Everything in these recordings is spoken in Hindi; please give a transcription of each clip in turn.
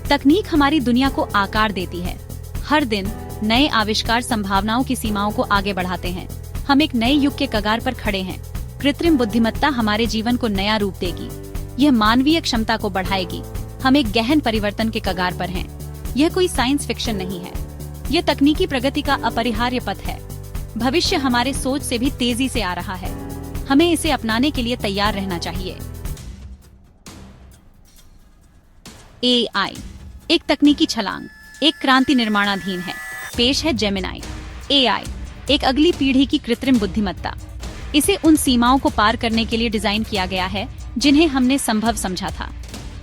तकनीक हमारी दुनिया को आकार देती है। हर दिन नए आविष्कार संभावनाओं की सीमाओं को आगे बढ़ाते हैं। हम एक नए युग के कगार पर खड़े हैं। कृत्रिम बुद्धिमत्ता हमारे जीवन को नया रूप देगी। यह मानवीय क्षमता को बढ़ाएगी। हम एक गहन परिवर्तन के कगार पर हैं। यह कोई साइंस फिक्शन नहीं है। यह तकनीकी प्रगति का अपरिहार्य पथ है। भविष्य हमारे सोच से भी तेजी से आ रहा है। हमें इसे अपनाने के लिए तैयार रहना चाहिए। AI एक तकनीकी छलांग, एक क्रांति निर्माणाधीन है। पेश है जेमिनाई। AI एक अगली पीढ़ी की कृत्रिम बुद्धिमत्ता। इसे उन सीमाओं को पार करने के लिए डिजाइन किया गया है जिन्हें हमने संभव समझा था।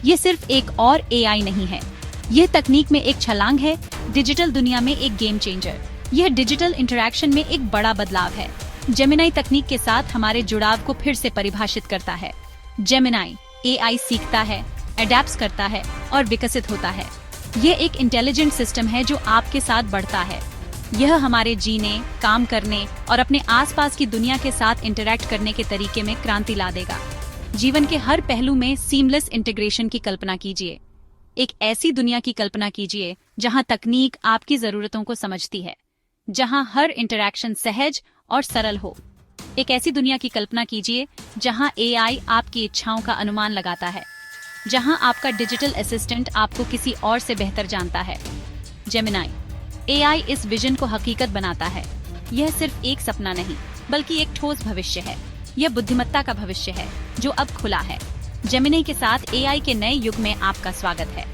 ये सिर्फ एक और AI नहीं है। यह तकनीक में एक छलांग है, डिजिटल दुनिया में एक गेम चेंजर। यह डिजिटल इंटरैक्शन में एक बड़ा बदलाव है। जेमिनाई तकनीक के साथ हमारे जुड़ाव को फिर से परिभाषित करता है। जेमिनाई AI सीखता है, अडैप्ट करता है और विकसित होता है। यह एक इंटेलिजेंट सिस्टम है जो आपके साथ बढ़ता है। यह हमारे जीने, काम करने और अपने आसपास की दुनिया के साथ इंटरैक्ट करने के तरीके में क्रांति ला देगा। जीवन के हर पहलू में सीमलेस इंटीग्रेशन की कल्पना कीजिए। एक ऐसी दुनिया की कल्पना कीजिए जहां तकनीक आपकी जरूरतों को समझती है, जहां हर इंटरैक्शन सहज और सरल हो। एक ऐसी दुनिया की कल्पना कीजिए जहां AI आपकी इच्छाओं का अनुमान लगाता है, जहां आपका डिजिटल असिस्टेंट आपको किसी और से बेहतर जानता है। जेमिनाई AI इस विजन को हकीकत बनाता है। यह सिर्फ एक सपना नहीं, बल्कि एक ठोस भविष्य है। यह बुद्धिमत्ता का भविष्य है जो अब खुला है। जेमिनाई के साथ AI के नए युग में आपका स्वागत है।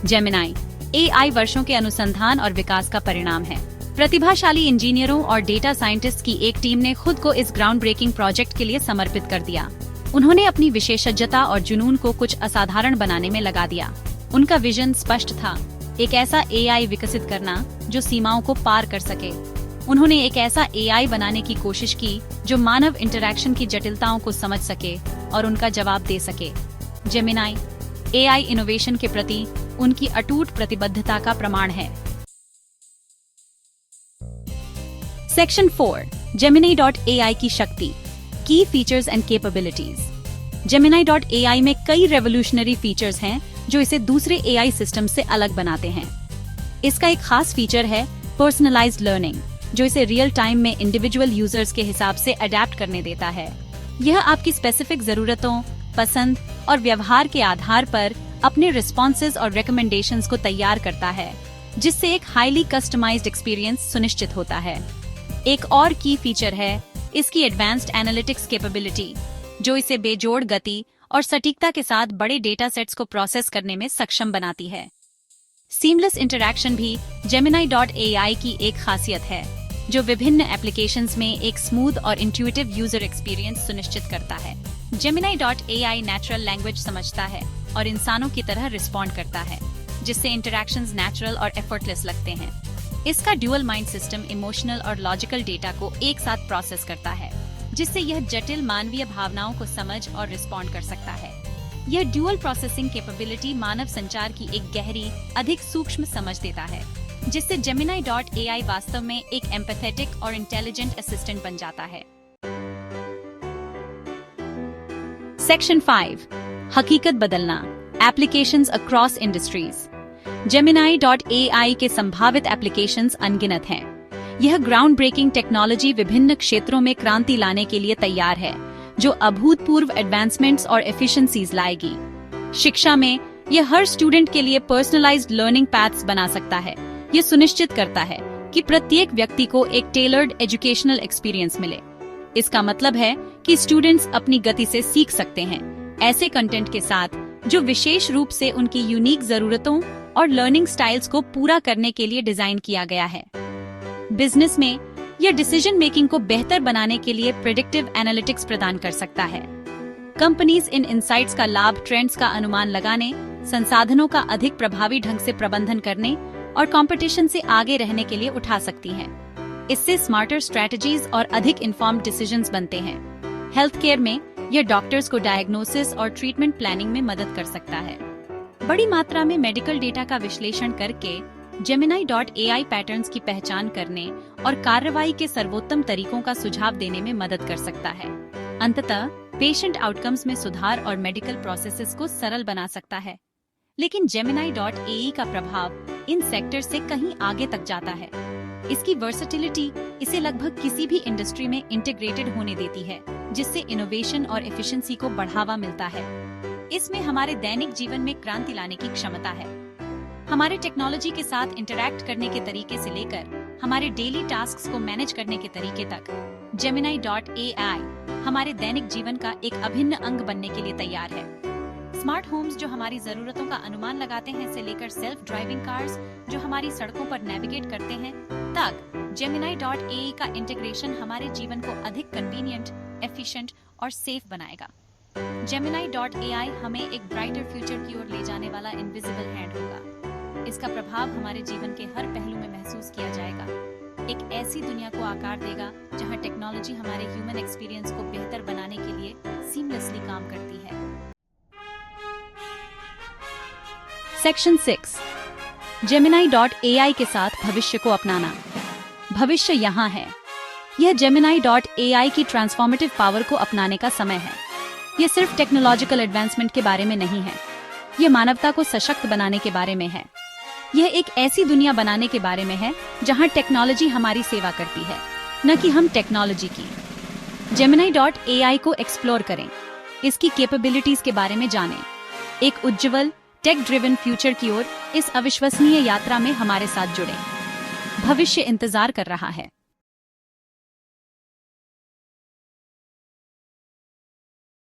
जेमिनाई AI वर्षों के अनुसंधान और विकास का परिणाम है। प्रतिभाशाली इंजीनियरों और डेटा साइंटिस्ट की एक टीम ने खुद को इस ग्राउंड ब्रेकिंग प्रोजेक्ट के लिए समर्पित कर दिया। उन्होंने अपनी विशेषज्ञता और जुनून को कुछ असाधारण बनाने में लगा दिया। उनका विजन स्पष्ट था, एक ऐसा AI विकसित करना जो सीमाओं को पार कर सके। उन्होंने एक ऐसा AI बनाने की कोशिश की जो मानव इंटरैक्शन की जटिलताओं को समझ सके और उनका जवाब दे सके। जेमिनाई AI इनोवेशन के प्रति उनकी अटूट प्रतिबद्धता का प्रमाण है। सेक्शन 4 Gemini.ai की शक्ति, की फीचर्स एंड कैपेबिलिटीज। Gemini.ai में कई रेवोल्यूशनरी फीचर्स हैं जो इसे दूसरे AI सिस्टम से अलग बनाते हैं। इसका एक खास फीचर है पर्सनलाइज्ड लर्निंग, जो इसे रियल टाइम में इंडिविजुअल यूजर्स के हिसाब से अडेप्ट करने देता है। यह आपकी स्पेसिफिक जरूरतों, पसंद और व्यवहार के आधार पर अपने रिस्पॉन्सेज और रिकमेंडेशंस को तैयार करता है, जिससे एक हाईली कस्टमाइज्ड एक्सपीरियंस सुनिश्चित होता है। एक और की फीचर है इसकी एडवांस्ड एनालिटिक्स कैपेबिलिटी, जो इसे बेजोड़ गति और सटीकता के साथ बड़े डेटा सेट्स को प्रोसेस करने में सक्षम बनाती है। सीमलेस इंटरैक्शन भी Gemini.ai की एक खासियत है, जो विभिन्न एप्लीकेशंस में एक स्मूथ और इंट्यूटिव यूजर एक्सपीरियंस सुनिश्चित करता है। Gemini.ai नेचुरल लैंग्वेज समझता है और इंसानों की तरह रिस्पॉन्ड करता है, जिससे इंटरैक्शंस नेचुरल और एफर्टलेस लगते हैं। इसका ड्यूअल माइंड सिस्टम इमोशनल और लॉजिकल डेटा को एक साथ प्रोसेस करता है, जिससे यह जटिल मानवीय भावनाओं को समझ और रिस्पॉन्ड कर सकता है। यह ड्यूअल प्रोसेसिंग कैपेबिलिटी मानव संचार की एक गहरी, अधिक सूक्ष्म समझ देता है, जिससे Gemini.ai वास्तव में एक एम्पैथेटिक और इंटेलिजेंट असिस्टेंट बन जाता है। सेक्शन 5 हकीकत बदलना, एप्लीकेशंस अक्रॉस इंडस्ट्रीज। Gemini.ai के संभावित एप्लीकेशंस अनगिनत हैं। यह ग्राउंड ब्रेकिंग टेक्नोलॉजी विभिन्न क्षेत्रों में क्रांति लाने के लिए तैयार है, जो अभूतपूर्व एडवांसमेंट्स और एफिशिएंसीज लाएगी। शिक्षा में यह हर स्टूडेंट के लिए पर्सनलाइज्ड लर्निंग पैथ्स बना सकता है। यह सुनिश्चित करता है कि प्रत्येक व्यक्ति को एक टेलर्ड एजुकेशनल एक्सपीरियंस मिले। इसका मतलब है कि स्टूडेंट्स अपनी गति से सीख सकते हैं, ऐसे कंटेंट के साथ जो विशेष रूप से उनकी यूनिक जरूरतों और लर्निंग स्टाइल्स को पूरा करने के लिए डिजाइन किया गया है। बिजनेस में यह डिसीजन मेकिंग को बेहतर बनाने के लिए प्रेडिक्टिव एनालिटिक्स प्रदान कर सकता है। कंपनीज इन इनसाइट्स का लाभ ट्रेंड्स का अनुमान लगाने, संसाधनों का अधिक प्रभावी ढंग से प्रबंधन करने और कंपटीशन से आगे रहने के लिए उठा सकती हैं। इससे स्मार्टर स्ट्रेटजीज और अधिक इन्फॉर्म्ड डिसीजंस बनते हैं। हेल्थ केयर में यह डॉक्टर्स को डायग्नोसिस और ट्रीटमेंट प्लानिंग में मदद कर सकता है। बड़ी मात्रा में मेडिकल डेटा का विश्लेषण करके Gemini.ai पैटर्न्स की पहचान करने और कार्रवाई के सर्वोत्तम तरीकों का सुझाव देने में मदद कर सकता है। अंततः पेशेंट आउटकम्स में सुधार और मेडिकल प्रोसेसेस को सरल बना सकता है। लेकिन Gemini.ai का प्रभाव इन सेक्टर से कहीं आगे तक जाता है। इसकी वर्सेटिलिटी इसे लगभग किसी भी इंडस्ट्री में इंटीग्रेटेड होने देती है, जिससे इनोवेशन और एफिशिएंसी को बढ़ावा मिलता है। इसमें हमारे दैनिक जीवन में क्रांति लाने की क्षमता है। हमारे टेक्नोलॉजी के साथ इंटरैक्ट करने के तरीके से लेकर हमारे डेली टास्क्स को मैनेज करने के तरीके तक Gemini.ai हमारे दैनिक जीवन का एक अभिन्न अंग बनने के लिए तैयार है। स्मार्ट होम्स जो हमारी जरूरतों का अनुमान लगाते हैं से लेकर सेल्फ ड्राइविंग कार्स जो हमारी सड़कों पर नेविगेट करते हैं तक Gemini.ai का इंटीग्रेशन हमारे जीवन को अधिक कन्वीनियंट, एफिशिएंट और सेफ बनाएगा। Gemini.ai हमें एक ब्राइटर फ्यूचर की ओर ले जाने वाला इनविजिबल हैंड होगा। इसका प्रभाव हमारे जीवन के हर पहलू में महसूस किया जाएगा। एक ऐसी दुनिया को आकार देगा जहां टेक्नोलॉजी हमारे ह्यूमन एक्सपीरियंस को बेहतर बनाने के लिए सीमलेसली काम करती है। सेक्शन 6 Gemini.ai के साथ भविष्य को अपनाना। भविष्य यहाँ है। यह Gemini.ai की ट्रांसफॉर्मेटिव पावर को अपनाने का समय है। यह सिर्फ टेक्नोलॉजिकल एडवांसमेंट के बारे में नहीं है, यह मानवता को सशक्त बनाने के बारे में है। यह एक ऐसी दुनिया बनाने के बारे में है जहां टेक्नोलॉजी हमारी सेवा करती है, न कि हम टेक्नोलॉजी की। Gemini.ai को एक्सप्लोर करें, इसकी कैपेबिलिटीज के बारे में जानें। एक उज्जवल टेक ड्रिवन फ्यूचर की ओर इस अविश्वसनीय यात्रा में हमारे साथ जुड़ें। भविष्य इंतजार कर रहा है।